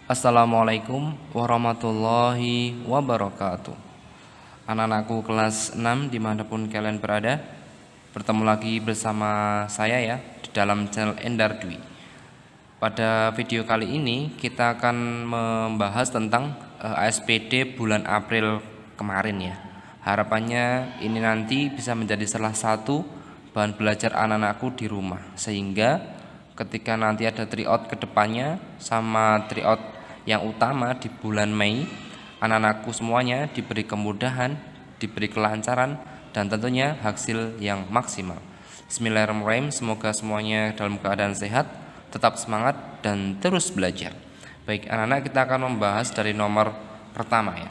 Assalamualaikum warahmatullahi wabarakatuh. Anak-anakku kelas 6 dimanapun kalian berada, bertemu lagi bersama saya ya di dalam channel Endar Dwi. Pada video kali ini kita akan membahas tentang ASPD bulan April kemarin ya. Harapannya ini nanti bisa menjadi salah satu bahan belajar anak-anakku di rumah, sehingga ketika nanti ada tryout kedepannya sama tryout yang utama di bulan Mei, anak-anakku semuanya diberi kemudahan, diberi kelancaran, dan tentunya hasil yang maksimal. Bismillahirrahmanirrahim. Semoga semuanya dalam keadaan sehat, tetap semangat, dan terus belajar. Baik anak-anak, kita akan membahas dari nomor pertama ya.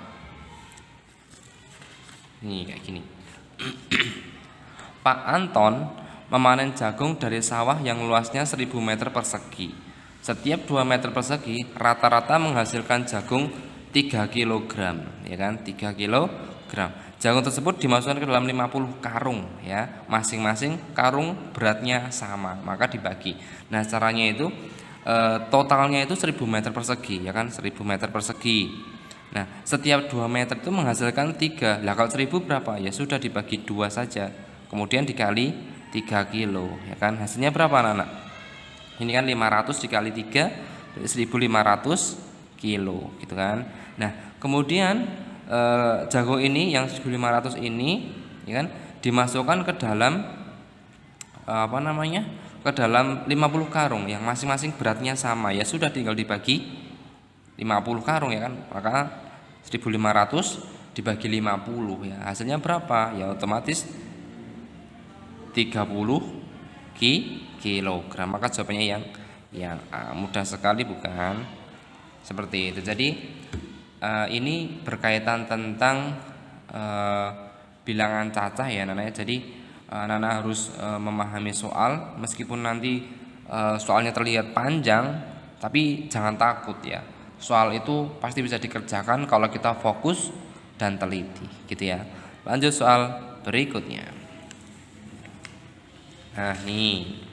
Ini kayak gini. Pak Anton memanen jagung dari sawah yang luasnya 1000 meter persegi. Setiap 2 meter persegi rata-rata menghasilkan jagung 3 kg, ya kan? 3 kg. Jagung tersebut dimasukkan ke dalam 50 karung ya. Masing-masing karung beratnya sama, maka dibagi. Nah, caranya itu totalnya itu 1000 meter persegi, ya kan? 1000 meter persegi. Nah, setiap 2 meter itu menghasilkan 3. Lah kalau 1000 berapa? Ya sudah dibagi 2 saja. Kemudian dikali 3 kilo, ya kan? Hasilnya berapa anak-anak? Ini kan 500 dikali 3 1500 kilo gitu kan. Nah, kemudian jagung ini yang 1500 ini ya kan dimasukkan ke dalam ke dalam 50 karung yang masing-masing beratnya sama. Ya sudah tinggal dibagi 50 karung ya kan. Maka 1500 dibagi 50 ya. Hasilnya berapa? Ya otomatis 30 kilogram. Maka jawabannya yang mudah sekali, bukan? Seperti itu. Jadi ini berkaitan tentang bilangan cacah ya anak-anak. Jadi anak-anak harus memahami soal, meskipun nanti soalnya terlihat panjang, tapi jangan takut ya. Soal itu pasti bisa dikerjakan kalau kita fokus dan teliti gitu ya. Lanjut soal berikutnya. Nah nih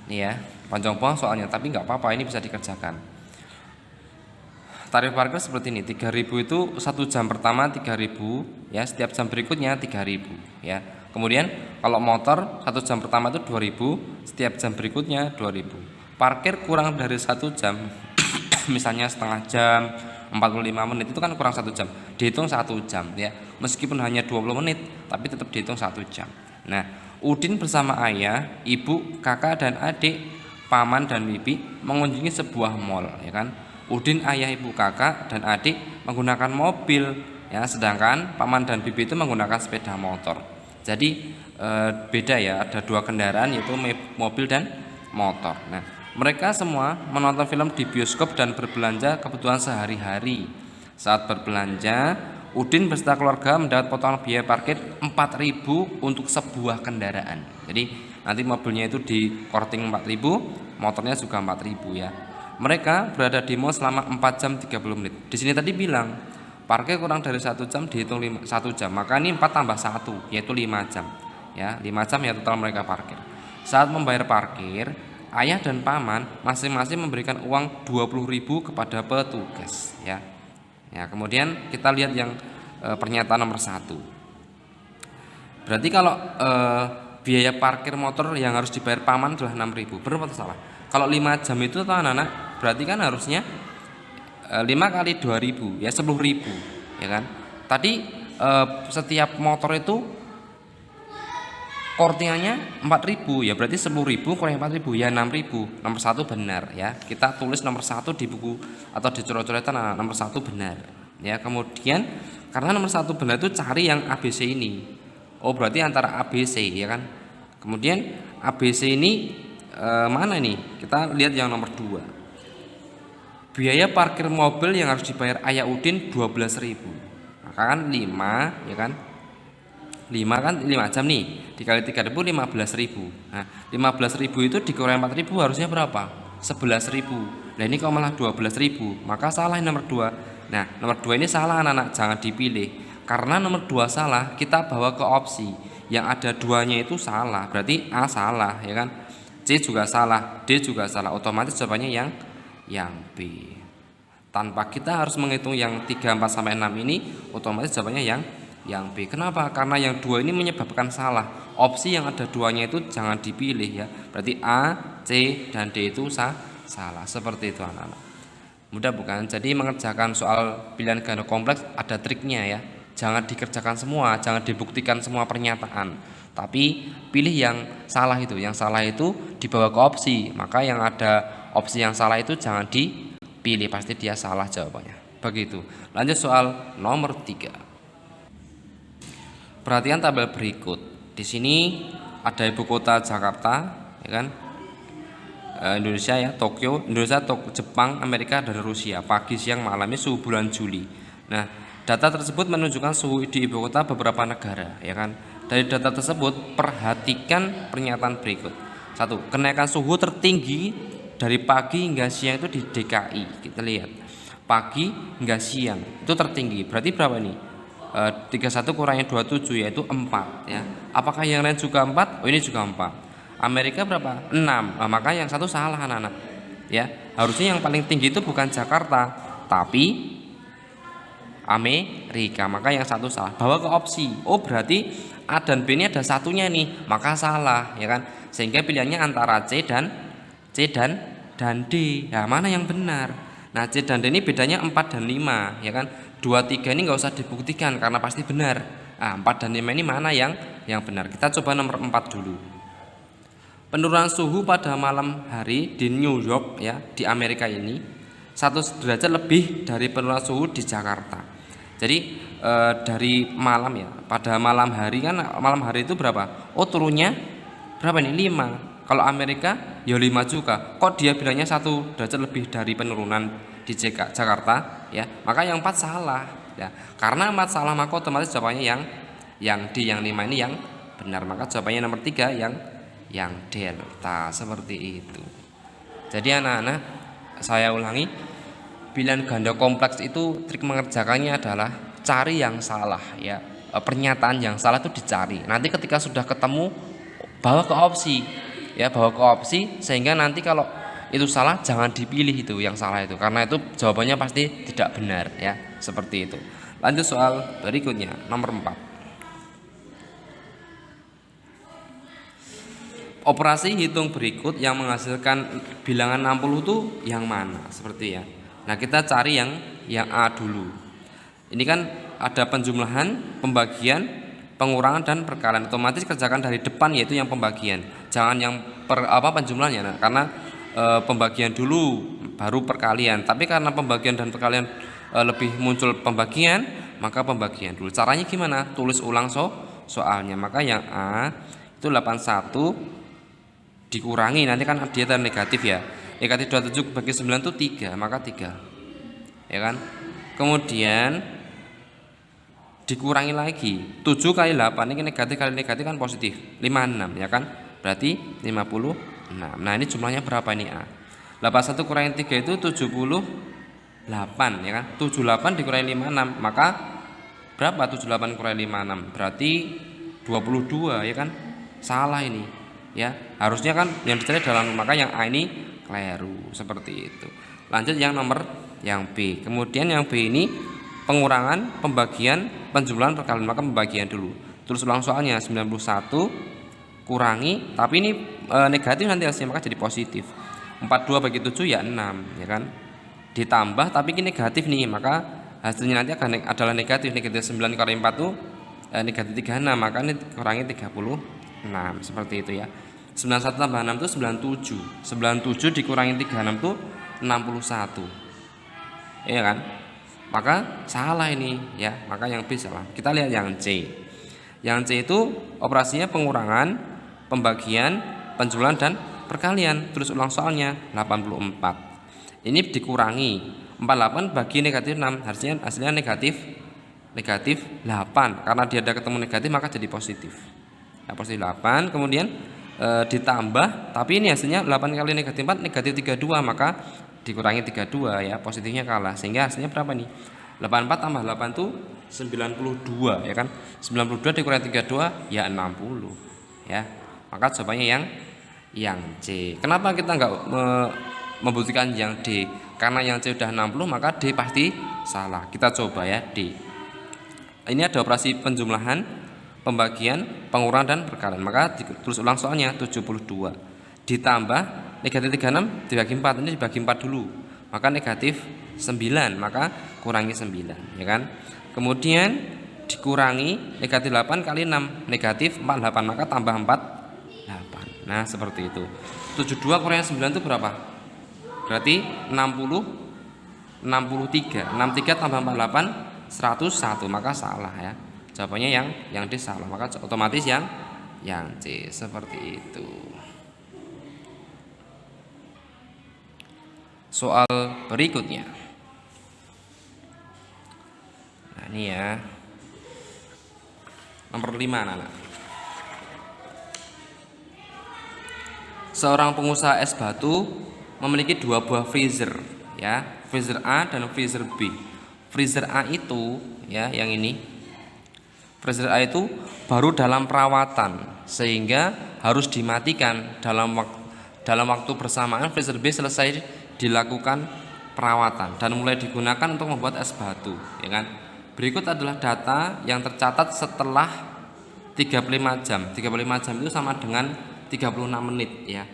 ya, panjang banget soalnya, tapi nggak apa-apa, ini bisa dikerjakan. Tarif parkir seperti ini, 3000 itu 1 jam pertama 3000 ya, setiap jam berikutnya 3000 ya. Kemudian kalau motor 1 jam pertama itu 2000, setiap jam berikutnya 2000. Parkir kurang dari 1 jam misalnya setengah jam, 45 menit, itu kan kurang 1 jam, dihitung 1 jam ya. Meskipun hanya 20 menit tapi tetap dihitung 1 jam. Nah, Udin bersama ayah, ibu, kakak dan adik, paman dan bibi mengunjungi sebuah mall ya kan. Udin, ayah, ibu, kakak dan adik menggunakan mobil ya, sedangkan paman dan bibi itu menggunakan sepeda motor. Jadi beda ya, ada 2 kendaraan yaitu mobil dan motor. Nah, mereka semua menonton film di bioskop dan berbelanja kebutuhan sehari-hari. Saat berbelanja, Udin beserta keluarga mendapat potongan biaya parkir 4.000 untuk sebuah kendaraan. Jadi nanti mobilnya itu di korting 4.000, motornya juga 4.000 ya. Mereka berada di mall selama 4 jam 30 menit. Di sini tadi bilang parkir kurang dari 1 jam dihitung 1 jam. Maka ini 4 tambah 1 yaitu 5 jam. Ya, 5 jam ya total mereka parkir. Saat membayar parkir, ayah dan paman masing-masing memberikan uang 20.000 kepada petugas ya. Ya, kemudian kita lihat yang pernyataan nomor 1. Berarti kalau biaya parkir motor yang harus dibayar paman adalah 6.000. Benar atau salah? Kalau 5 jam itu tuh anak-anak, berarti kan harusnya 5 kali 2.000 ya 10.000 ya kan. Tadi setiap motor itu kortingannya 4.000 ya, berarti 10.000 kurang 4.000 ya 6.000. Nomor 1 benar ya. Kita tulis nomor 1 di buku atau di coret-coretan, nomor 1 benar ya. Kemudian karena nomor 1 benar itu cari yang ABC ini. Oh, berarti antara ABC ya kan. Kemudian ABC ini mana nih? Kita lihat yang nomor 2. Biaya parkir mobil yang harus dibayar ayah Udin 12.000. Maka kan 5 ya kan. 5 kan 5 jam nih, dikali 3.000 15.000. Nah, 15.000 itu dikurangi 4.000 harusnya berapa? 11.000. Nah, ini kok malah 12.000. Maka salah nomor 2. Nah, nomor 2 ini salah anak-anak, jangan dipilih. Karena nomor 2 salah, kita bawa ke opsi. Yang ada 2-nya itu salah, berarti A salah ya kan. C juga salah, D juga salah. Otomatis jawabannya yang B. Tanpa kita harus menghitung yang 3, 4 sampai 6 ini, otomatis jawabannya yang B. Kenapa? Karena yang 2 ini menyebabkan salah. Opsi yang ada 2-nya itu jangan dipilih ya. Berarti A, C, dan D itu salah. Seperti itu anak-anak. Mudah bukan? Jadi mengerjakan soal pilihan ganda kompleks ada triknya ya. Jangan dikerjakan semua, jangan dibuktikan semua pernyataan. Tapi pilih yang salah itu. Yang salah itu dibawa ke opsi. Maka yang ada opsi yang salah itu jangan dipilih, pasti dia salah jawabannya. Begitu. Lanjut soal nomor 3. Perhatian tabel berikut. Di sini ada ibu kota Jakarta, ya kan? Indonesia ya, Tokyo, Indonesia, Jepang, Amerika, dan Rusia. Pagi, siang, malamnya suhu bulan Juli. Nah, data tersebut menunjukkan suhu di ibu kota beberapa negara, ya kan? Dari data tersebut, perhatikan pernyataan berikut. 1. Kenaikan suhu tertinggi dari pagi hingga siang itu di DKI. Kita lihat. Pagi hingga siang itu tertinggi. Berarti berapa nih? 31 kurangi 27 yaitu 4 ya. Apakah yang lain juga 4? Oh, ini juga 4. Amerika berapa? 6. Nah, maka yang satu salah anak-anak. Ya, harusnya yang paling tinggi itu bukan Jakarta, tapi Amerika. Maka yang satu salah. Bawa ke opsi. Oh, berarti A dan B ini ada satunya nih, maka salah, ya kan? Sehingga pilihannya antara C dan D. Nah, mana yang benar? Nah, C dan D ini bedanya 4 dan 5, ya kan? 2, 3 ini nggak usah dibuktikan karena pasti benar. Nah, 4 dan 5 ini mana yang benar? Kita coba nomor 4 dulu. Penurunan suhu pada malam hari di New York ya, di Amerika ini 1 derajat lebih dari penurunan suhu di Jakarta. Jadi dari malam ya, pada malam hari kan, malam hari itu berapa? Oh, turunnya berapa nih? 5. Kalau Amerika ya 5 juga. Kok dia bilangnya 1 derajat lebih dari penurunan di Jakarta ya? Maka yang 4 salah ya. Karena 4 salah maka otomatis jawabannya yang D, yang 5 ini yang benar. Maka jawabannya nomor 3 yang delta, seperti itu. Jadi anak-anak, saya ulangi, pilihan ganda kompleks itu trik mengerjakannya adalah cari yang salah ya. Pernyataan yang salah itu dicari. Nanti ketika sudah ketemu bawa ke opsi. Ya, bawa ke opsi sehingga nanti kalau itu salah jangan dipilih itu yang salah itu, karena itu jawabannya pasti tidak benar ya. Seperti itu. Lanjut soal berikutnya, nomor 4. Operasi hitung berikut yang menghasilkan bilangan 60 itu yang mana? Seperti ya. Nah, kita cari yang A dulu. Ini kan ada penjumlahan, pembagian, pengurangan, dan perkalian. Otomatis kerjakan dari depan, yaitu yang pembagian. Jangan yang penjumlahannya. Nah, karena pembagian dulu baru perkalian. Tapi karena pembagian dan perkalian lebih muncul pembagian, maka pembagian dulu. Caranya gimana? Tulis ulang soalnya. Maka yang A itu 81 dikurangi, nanti kan dia ada negatif ya, negatif 27 bagi 9 itu 3, maka 3 ya kan. Kemudian dikurangi lagi 7 kali 8, ini negatif kali negatif kan positif, 56 ya kan, berarti 56. Nah, ini jumlahnya berapa ini A? 81 kurangi 3 itu 78 ya kan. 78 dikurangi 56, maka berapa 78 kurangi 56? Berarti 22 ya kan. Salah ini ya, harusnya kan yang dicari dalam, maka yang A ini keliru, seperti itu. Lanjut yang nomor yang B. Kemudian yang B ini pengurangan, pembagian, penjumlahan, perkalian, maka pembagian dulu. Terus ulang soalnya 91 kurangi, tapi ini negatif nanti hasilnya, maka jadi positif. 42 bagi 7 ya 6 ya kan. Ditambah tapi ini negatif nih, maka hasilnya nanti akan adalah negatif. Negatif 9 kurangi 4 itu negatif 36, maka ini kurangi 36, seperti itu ya. 91 tambah 6 itu 97 dikurangi 36 itu 61 iya kan. Maka salah ini ya, maka yang B salah. Kita lihat yang C. Yang C itu operasinya pengurangan, pembagian, penjumlahan, dan perkalian. Terus ulang soalnya 84. Ini dikurangi 48 bagi negatif 6, hasilnya negatif 8. Karena dia ada ketemu negatif maka jadi positif. Nah, positif 8, kemudian ditambah, tapi ini hasilnya 8 kali negatif 4 negatif 32, maka dikurangi 32 ya, positifnya kalah, sehingga hasilnya berapa nih? 84 tambah 8 itu 92 ya kan. 92 dikurangi 32 ya 60 ya. Maka jawabannya yang C. Kenapa kita enggak membuktikan yang D. Karena yang C udah 60 maka D pasti salah. Kita coba ya D. Ini ada operasi penjumlahan, pembagian, pengurangan dan perkalian. Maka tulis ulang soalnya 72 ditambah negatif 36 dibagi 4. Ini dibagi 4 dulu. Maka negatif 9, maka kurangi 9 ya kan. Kemudian dikurangi negatif 8 kali 6 negatif 48, maka tambah 48. Nah seperti itu. 72 kurangi 9 itu berapa? Berarti 63 tambah 48 101, maka salah ya. Jawabannya yang D salah, maka otomatis yang C. Seperti itu. Soal berikutnya. Nah, ini ya. Nomor 5 anak-anak. Seorang pengusaha es batu memiliki 2 buah freezer ya, freezer A dan freezer B. Freezer A itu ya, yang ini. Freezer A itu baru dalam perawatan sehingga harus dimatikan dalam waktu bersamaan freezer B selesai dilakukan perawatan dan mulai digunakan untuk membuat es batu ya kan. Berikut adalah data yang tercatat setelah 35 jam. 35 jam itu sama dengan 36 menit ya.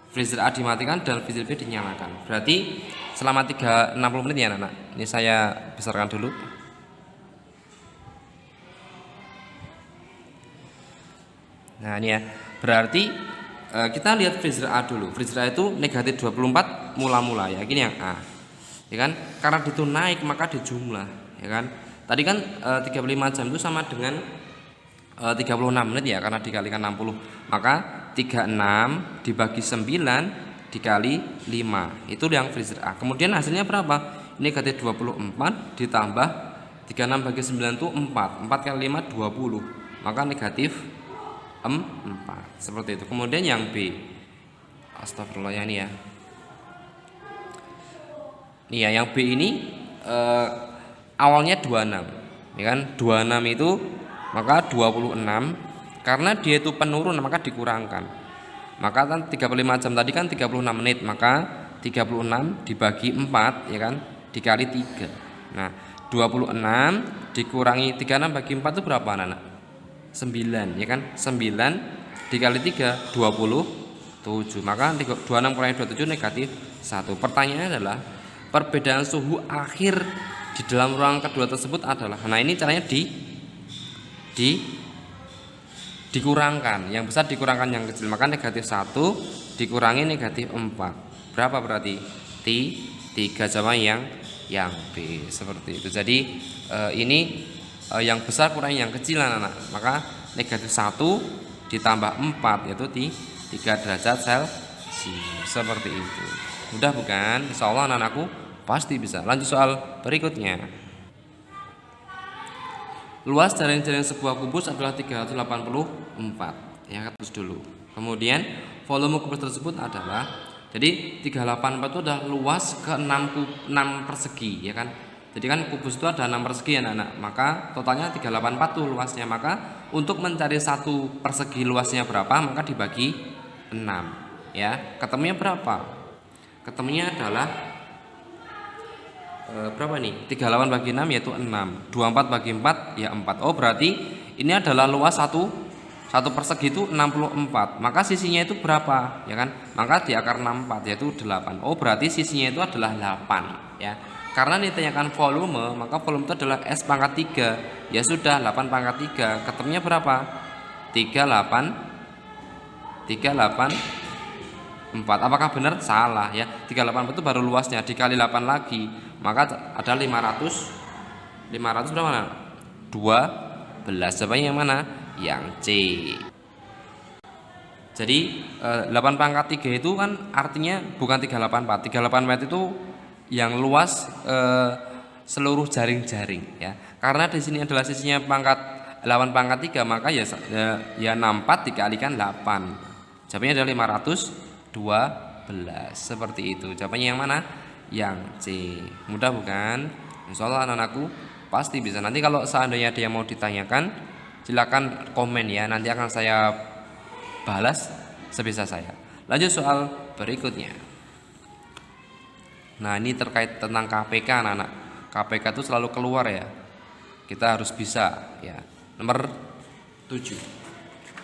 Freezer A dimatikan dan freezer B dinyalakan. Berarti selama 60 menit ya anak-anak. Ini saya besarkan dulu. Nah ini ya. Berarti kita lihat freezer A dulu. Freezer A itu negatif 24 mula-mula ya. Ini yang A. Ya kan? Karena itu naik maka dijumlah, ya kan? Tadi kan 35 jam itu sama dengan 36 menit ya, karena dikalikan 60. Maka 36 dibagi 9 dikali 5. Itu yang freezer A. Kemudian hasilnya berapa? Negatif 24 ditambah 36 bagi 9 itu 4. 4 kali 5 20. Maka negatif 4. Seperti itu. Kemudian yang B. Astagfirullah ya, ini ya. Nih ya, yang B ini awalnya 26. Ya kan? 26 itu maka 26, karena dia itu penurun maka dikurangkan. Maka kan 35 jam tadi kan 36 menit, maka 36 dibagi 4 ya kan, dikali 3. Nah, 26 dikurangi 36 bagi 4 itu berapa anak-anak? 9 ya kan? 9 dikali 3 27. Maka 26 kurangi 27 negatif 1. Pertanyaannya adalah perbedaan suhu akhir di dalam ruangan kedua tersebut adalah. Nah, ini caranya dikurangkan. Yang besar dikurangkan yang kecil. Maka negatif 1 dikurangi negatif 4. Berapa berarti? 3. Jawaban yang B. Seperti itu. Jadi ini yang besar kurangi yang kecil anak-anak. Maka negatif 1 ditambah 4 yaitu 3 derajat Celcius. Seperti itu. Mudah bukan? Insya Allah anak-anakku pasti bisa. Lanjut soal berikutnya. Luas jaring-jaring sebuah kubus adalah 384. Ya, terus dulu. Kemudian volume kubus tersebut adalah, jadi 384 itu adalah luas ke 6 persegi ya kan. Jadi kan kubus itu ada 6 persegi ya anak-anak. Maka totalnya 384 tuh luasnya. Maka untuk mencari 1 persegi luasnya berapa, maka dibagi 6 ya. Ketemunya berapa? Ketemunya adalah berapa nih? 38 bagi 6 yaitu 6. 24 bagi 4 ya 4. Oh, berarti ini adalah luas 1 persegi itu 64. Maka sisinya itu berapa? Ya kan? Maka di akar 64 yaitu 8. Oh, berarti sisinya itu adalah 8 ya. Karena ditanyakan volume, maka volume itu adalah S pangkat 3. Ya sudah, 8 pangkat 3. Ketemunya berapa? 38 4. Apakah benar? Salah ya. 384 itu baru luasnya, dikali 8 lagi, maka ada 500 berapa? 12. Jawabannya yang mana? Yang C. Jadi 8 pangkat 3 itu kan artinya bukan 384. 384 itu yang luas seluruh jaring-jaring ya. Karena di sini adalah sisinya pangkat 8 pangkat 3, maka ya 64 dikalikan 8. Jawabannya adalah 512. Seperti itu. Jawabannya yang mana? Yang C. Mudah bukan? Insyaallah anak-anakku pasti bisa. Nanti kalau seandainya ada yang mau ditanyakan, silakan komen ya. Nanti akan saya balas sebisa saya. Lanjut soal berikutnya. Nah, ini terkait tentang KPK anak-anak. KPK itu selalu keluar ya. Kita harus bisa ya. Nomor 7.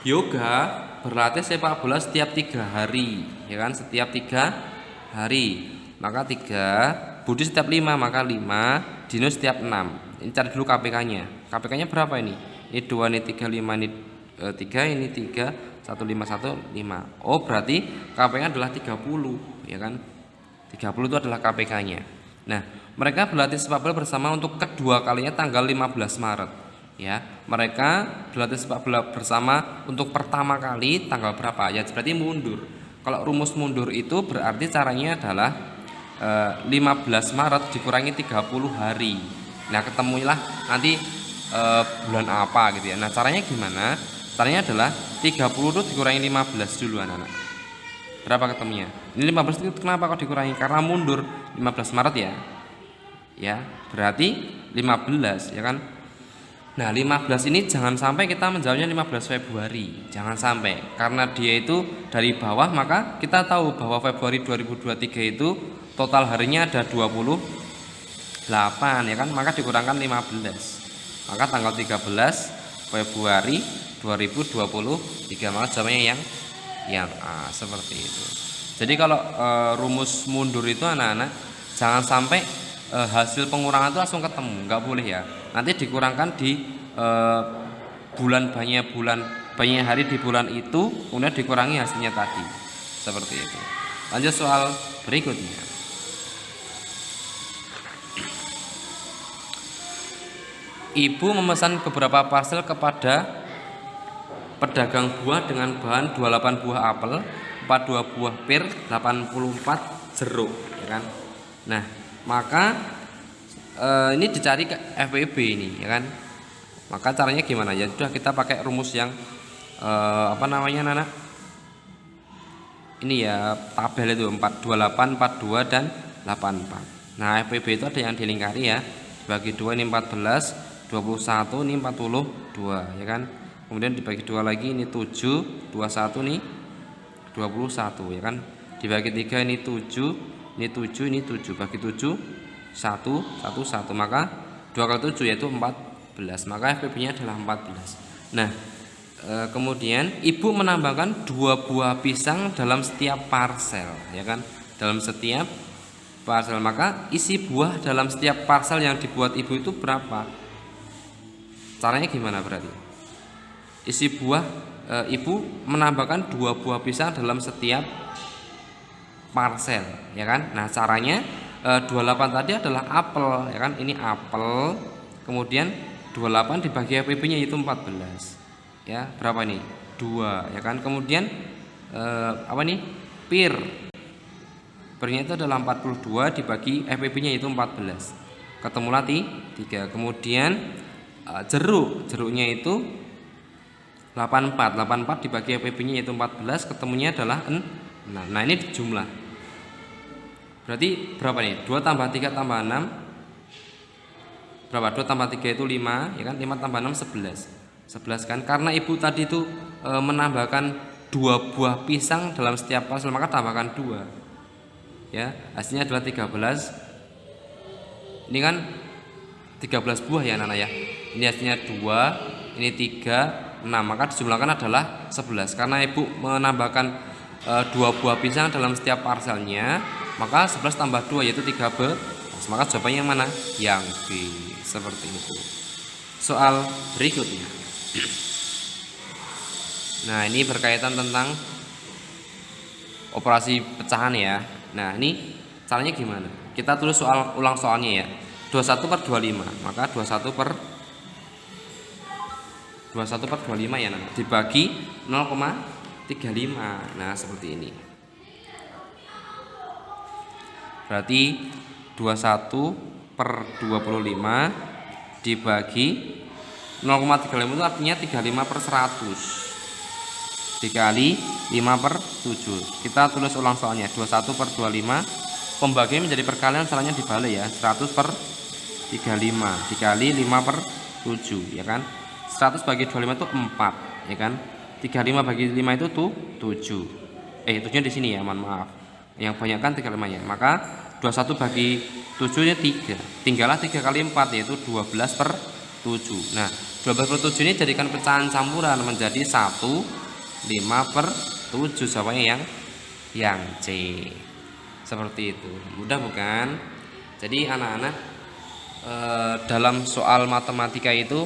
Yoga berlatih sepak bola setiap 3 hari, ya kan? Setiap 3 hari. Maka 3, Budi setiap 5, maka 5, Dino setiap 6. Ini cari dulu KPK-nya. KPK-nya berapa ini? Ini 2, ini 3, 5, ini 3, ini 3, 1, 5, 1, 5. Oh, berarti KPK adalah 30, ya kan? 30 itu adalah KPK-nya. Nah, mereka berlatih sepak bola bersama untuk kedua kalinya tanggal 15 Maret. Ya, mereka berlatih sepak bola bersama untuk pertama kali tanggal berapa? Ya, berarti mundur. Kalau rumus mundur itu berarti caranya adalah 15 Maret dikurangi 30 hari. Nah, ketemulah nanti bulan apa gitu ya. Nah, caranya gimana? Caranya adalah 30 itu dikurangi 15 dulu anak-anak. Berapa ketemunya? Ini 15 itu kenapa kok dikurangi? Karena mundur 15 Maret ya. Ya, berarti 15 ya kan? Nah, 15 ini jangan sampai kita menjawabnya 15 Februari. Jangan sampai, karena dia itu dari bawah, maka kita tahu bahwa Februari 2023 itu total harinya ada 28 ya kan? Maka dikurangkan 15. Maka tanggal 13 Februari 2023. Maka jawabannya yang A, seperti itu. Jadi kalau rumus mundur itu anak-anak jangan sampai hasil pengurangan itu langsung ketemu, nggak boleh ya. Nanti dikurangkan di bulan banyak hari di bulan itu, kemudian dikurangi hasilnya tadi, seperti itu. Lanjut soal berikutnya. Ibu memesan beberapa parcel kepada pedagang buah dengan bahan 28 buah apel, 42 buah pir, 84 jeruk, ya kan? Nah, maka ini dicari ke FWB ini, ya kan? Maka caranya gimana? Ya sudah, kita pakai rumus yang apa namanya, Nana? Ini ya tabel itu 428, 42 dan 84. Nah, FWB itu ada yang dilingkari ya. Dibagi 2 ini 14, 21 ini 42, ya kan? Kemudian dibagi 2 lagi ini 7, 21 nih 21, ya kan? Dibagi 3 ini 7, ini 7, ini 7, bagi 7 1, 1, 1, maka 2 kali 7 yaitu 14, maka FPB nya adalah 14. Nah, kemudian ibu menambahkan 2 buah pisang dalam setiap parcel, ya kan? Dalam setiap parcel, maka isi buah dalam setiap parcel yang dibuat ibu itu berapa? Caranya gimana berarti? Isi buah, ibu menambahkan 2 buah pisang dalam setiap parcel, ya kan? Nah, caranya 28 tadi adalah apel, ya kan? Ini apel, kemudian 28 dibagi FPB-nya itu 14. Ya, berapa nih? 2, ya kan? Kemudian apa nih? Pir. Pirnya itu adalah 42 dibagi FPB-nya itu 14. Ketemulah 3. Kemudian jeruknya itu 84 dibagi FPB-nya itu 14, ketemunya adalah 6. Nah, ini jumlah. Berarti berapa nih? 2 tambah 3 tambah 6 berapa? 2 tambah 3 itu 5, ya kan? 5 tambah 6 11. 11 kan? Karena ibu tadi itu menambahkan 2 buah pisang dalam setiap parcel, maka tambahkan 2. Ya, hasilnya adalah 13. Ini kan 13 buah ya anak-anak ya. Ini hasilnya 2, ini 3, 6, maka dijumlahkan adalah 11. Karena ibu menambahkan 2 buah pisang dalam setiap parcelnya, maka 11 tambah 2 yaitu 13. Maka jawabannya yang mana? Yang B, seperti itu. Soal berikutnya. Nah, ini berkaitan tentang operasi pecahan ya. Nah, ini caranya gimana? Kita tulis ulang soalnya ya. 21/25, maka 21/25 ya, dibagi 0,35. Nah, seperti ini. Berarti 21/25 dibagi 0,35 itu artinya 35/100 dikali 5/7. Kita tulis ulang soalnya. 21/25 pembagian menjadi perkalian, caranya dibalik ya. 100/35 dikali 5/7, ya kan? 100 bagi 25 itu 4, ya kan? 35 bagi 5 itu tuh 7. 7-nya di sini ya, mohon maaf. Yang banyak kan 35 ya. Maka 21 bagi 7 nya 3. Tinggallah 3 kali 4 yaitu 12/7. Nah, 12/7 ini jadikan pecahan campuran menjadi 1 5/7. Jawabannya yang C. Seperti itu. Mudah bukan? Jadi anak-anak dalam soal matematika itu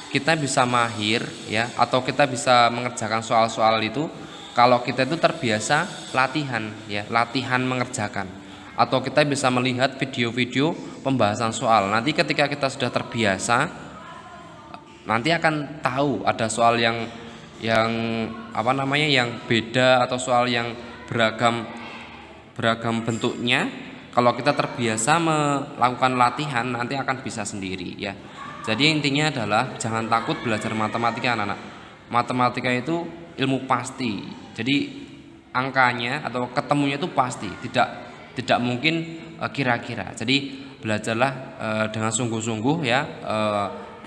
kita bisa mahir ya, atau kita bisa mengerjakan soal-soal itu kalau kita itu terbiasa latihan ya, latihan mengerjakan, atau kita bisa melihat video-video pembahasan soal. Nanti ketika kita sudah terbiasa, nanti akan tahu ada soal yang yang beda atau soal yang beragam bentuknya. Kalau kita terbiasa melakukan latihan, nanti akan bisa sendiri ya. Jadi intinya adalah jangan takut belajar matematika anak-anak. Matematika itu ilmu pasti. Jadi angkanya atau ketemunya itu pasti, tidak mungkin kira-kira. Jadi belajarlah dengan sungguh-sungguh ya.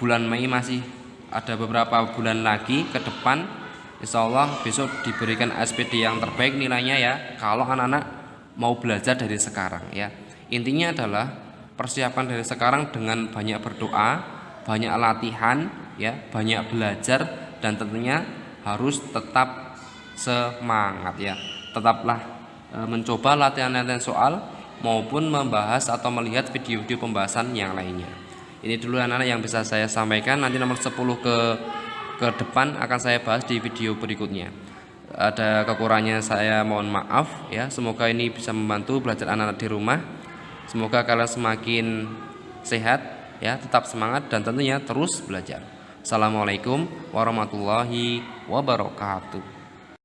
Bulan Mei masih ada beberapa bulan lagi ke depan. Insya Allah besok diberikan SPD yang terbaik nilainya ya, kalau anak-anak mau belajar dari sekarang ya. Intinya adalah persiapan dari sekarang dengan banyak berdoa, banyak latihan ya, banyak belajar, dan tentunya harus tetap semangat ya. Tetaplah mencoba latihan-latihan soal maupun membahas atau melihat video-video pembahasan yang lainnya. Ini dulu anak-anak yang bisa saya sampaikan. Nanti nomor 10 ke depan akan saya bahas di video berikutnya. Ada kekurangannya saya mohon maaf ya. Semoga ini bisa membantu belajar anak-anak di rumah. Semoga kalian semakin sehat ya, tetap semangat dan tentunya terus belajar. Assalamualaikum warahmatullahi wabarakatuh.